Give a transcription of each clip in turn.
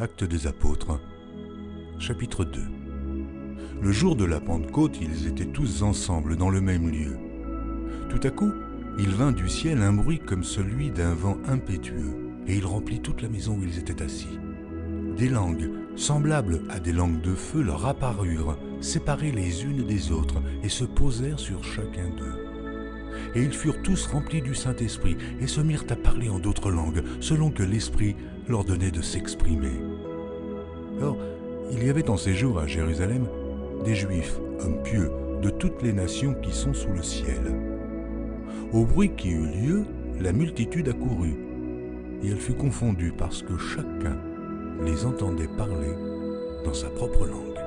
Actes des Apôtres, chapitre 2. Le jour de la Pentecôte, ils étaient tous ensemble dans le même lieu. Tout à coup, il vint du ciel un bruit comme celui d'un vent impétueux, et il remplit toute la maison où ils étaient assis. Des langues, semblables à des langues de feu, leur apparurent, séparées les unes des autres, et se posèrent sur chacun d'eux. Et ils furent tous remplis du Saint-Esprit, et se mirent à parler en d'autres langues, selon que l'Esprit leur donnait de s'exprimer. Or, il y avait en ces jours à Jérusalem des Juifs, hommes pieux, de toutes les nations qui sont sous le ciel. Au bruit qui eut lieu, la multitude accourut, et elle fut confondue parce que chacun les entendait parler dans sa propre langue.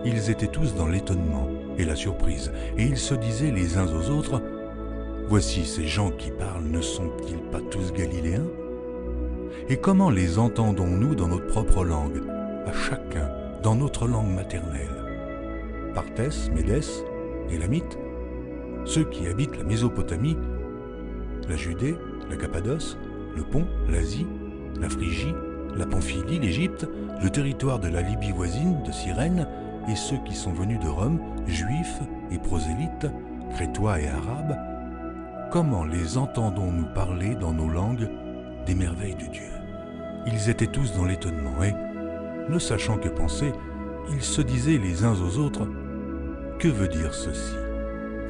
Ils étaient tous dans l'étonnement et la surprise, et ils se disaient les uns aux autres : « Voici ces gens qui parlent, ne sont-ils pas tous galiléens ? Et comment les entendons-nous dans notre propre langue, à chacun dans notre langue maternelle ? Partès, Médès, Élamites, ceux qui habitent la Mésopotamie, la Judée, la Cappadoce, le Pont, l'Asie, la Phrygie, la Pamphylie, l'Égypte, le territoire de la Libye voisine, de Cyrène, et ceux qui sont venus de Rome, juifs et prosélytes, crétois et arabes, comment les entendons-nous parler dans nos langues des merveilles de Dieu ? Ils étaient tous dans l'étonnement et, ne sachant que penser, ils se disaient les uns aux autres : « Que veut dire ceci ?»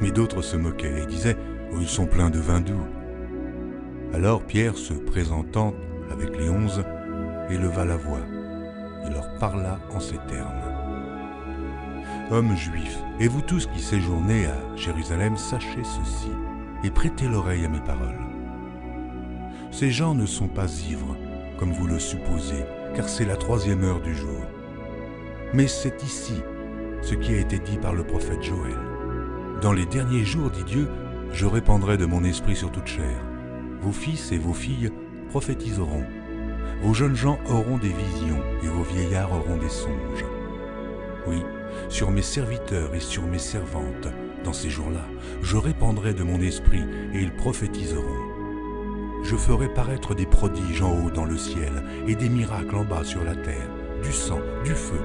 Mais d'autres se moquaient et disaient : « Oh, ils sont pleins de vin doux. » Alors Pierre, se présentant avec les 11, éleva la voix et leur parla en ces termes : « Hommes juifs, et vous tous qui séjournez à Jérusalem, sachez ceci, et prêtez l'oreille à mes paroles. Ces gens ne sont pas ivres, comme vous le supposez, car c'est la 3e heure du jour. Mais c'est ici ce qui a été dit par le prophète Joël. Dans les derniers jours, dit Dieu, je répandrai de mon esprit sur toute chair. Vos fils et vos filles prophétiseront. Vos jeunes gens auront des visions et vos vieillards auront des songes. Oui, sur mes serviteurs et sur mes servantes, dans ces jours-là, je répandrai de mon esprit et ils prophétiseront. Je ferai paraître des prodiges en haut dans le ciel et des miracles en bas sur la terre, du sang, du feu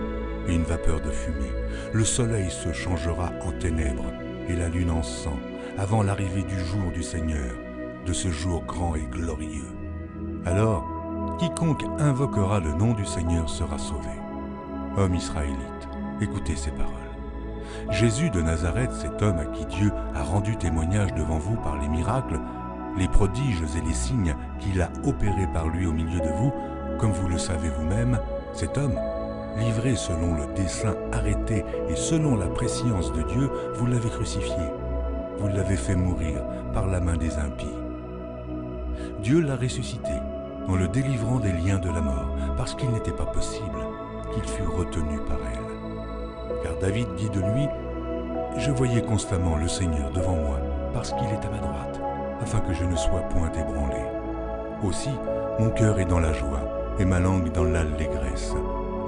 et une vapeur de fumée. Le soleil se changera en ténèbres et la lune en sang, avant l'arrivée du jour du Seigneur, de ce jour grand et glorieux. Alors, quiconque invoquera le nom du Seigneur sera sauvé. Hommes israélites, écoutez ces paroles. Jésus de Nazareth, cet homme à qui Dieu a rendu témoignage devant vous par les miracles, les prodiges et les signes qu'il a opérés par lui au milieu de vous, comme vous le savez vous-même, cet homme, livré selon le dessein arrêté et selon la prescience de Dieu, vous l'avez crucifié. Vous l'avez fait mourir par la main des impies. Dieu l'a ressuscité en le délivrant des liens de la mort, parce qu'il n'était pas possible qu'il fût retenu par elle. Car David dit de lui : « Je voyais constamment le Seigneur devant moi, parce qu'il est à ma droite, afin que je ne sois point ébranlé. Aussi, mon cœur est dans la joie, et ma langue dans l'allégresse.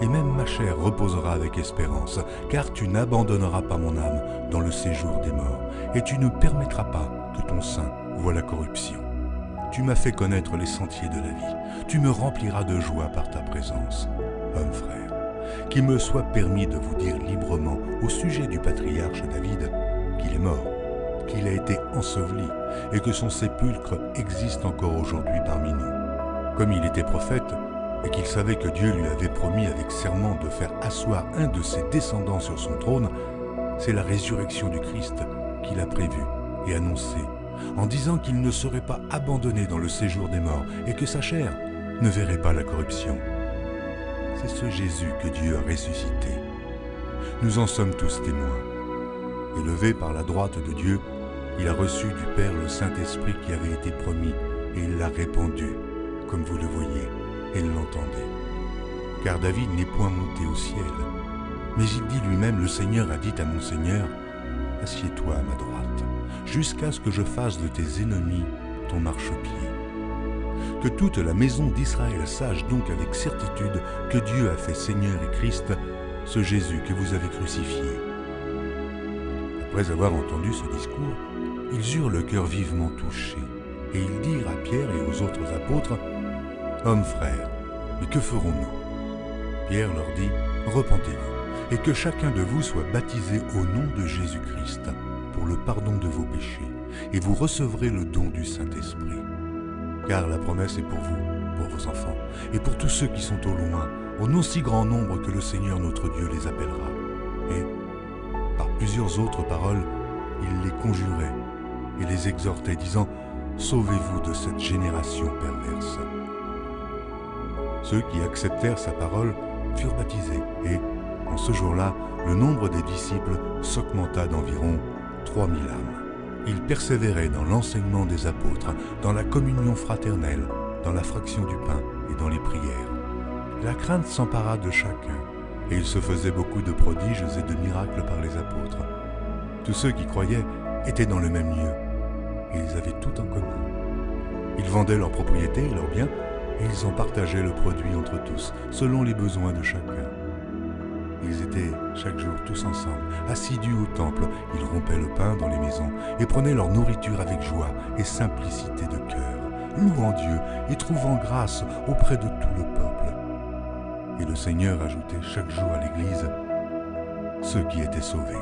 Et même ma chair reposera avec espérance, car tu n'abandonneras pas mon âme dans le séjour des morts, et tu ne permettras pas que ton sein voie la corruption. Tu m'as fait connaître les sentiers de la vie, tu me rempliras de joie par ta présence. Homme frère, qu'il me soit permis de vous dire librement au sujet du patriarche David qu'il est mort, qu'il a été enseveli, et que son sépulcre existe encore aujourd'hui parmi nous. Comme il était prophète, et qu'il savait que Dieu lui avait promis avec serment de faire asseoir un de ses descendants sur son trône, c'est la résurrection du Christ qu'il a prévue et annoncée, en disant qu'il ne serait pas abandonné dans le séjour des morts et que sa chair ne verrait pas la corruption. C'est ce Jésus que Dieu a ressuscité. Nous en sommes tous témoins. Élevé par la droite de Dieu, il a reçu du Père le Saint-Esprit qui avait été promis et il l'a répandu, comme vous le voyez et l'entendez. Car David n'est point monté au ciel, mais il dit lui-même : le Seigneur a dit à mon Seigneur : assieds-toi à ma droite, jusqu'à ce que je fasse de tes ennemis ton marchepied. Que toute la maison d'Israël sache donc avec certitude que Dieu a fait Seigneur et Christ ce Jésus que vous avez crucifié. Après avoir entendu ce discours, ils eurent le cœur vivement touché, et ils dirent à Pierre et aux autres apôtres : Hommes frères, mais que ferons-nous ? Pierre leur dit, « Repentez-vous, et que chacun de vous soit baptisé au nom de Jésus-Christ pour le pardon de vos péchés, et vous recevrez le don du Saint-Esprit. Car la promesse est pour vous, pour vos enfants, et pour tous ceux qui sont au loin, en aussi grand nombre que le Seigneur notre Dieu les appellera. » Et, par plusieurs autres paroles, il les conjurait et les exhortait, disant, « Sauvez-vous de cette génération perverse. » Ceux qui acceptèrent sa parole furent baptisés, et, en ce jour-là, le nombre des disciples s'augmenta d'environ 3000 âmes. Ils persévéraient dans l'enseignement des apôtres, dans la communion fraternelle, dans la fraction du pain et dans les prières. La crainte s'empara de chacun, et il se faisait beaucoup de prodiges et de miracles par les apôtres. Tous ceux qui croyaient étaient dans le même lieu, et ils avaient tout en commun. Ils vendaient leurs propriétés et leurs biens, et ils en partageaient le produit entre tous, selon les besoins de chacun. Ils étaient chaque jour tous ensemble, assidus au temple. Ils rompaient le pain dans les maisons et prenaient leur nourriture avec joie et simplicité de cœur, louant Dieu et trouvant grâce auprès de tout le peuple. Et le Seigneur ajoutait chaque jour à l'Église ceux qui étaient sauvés.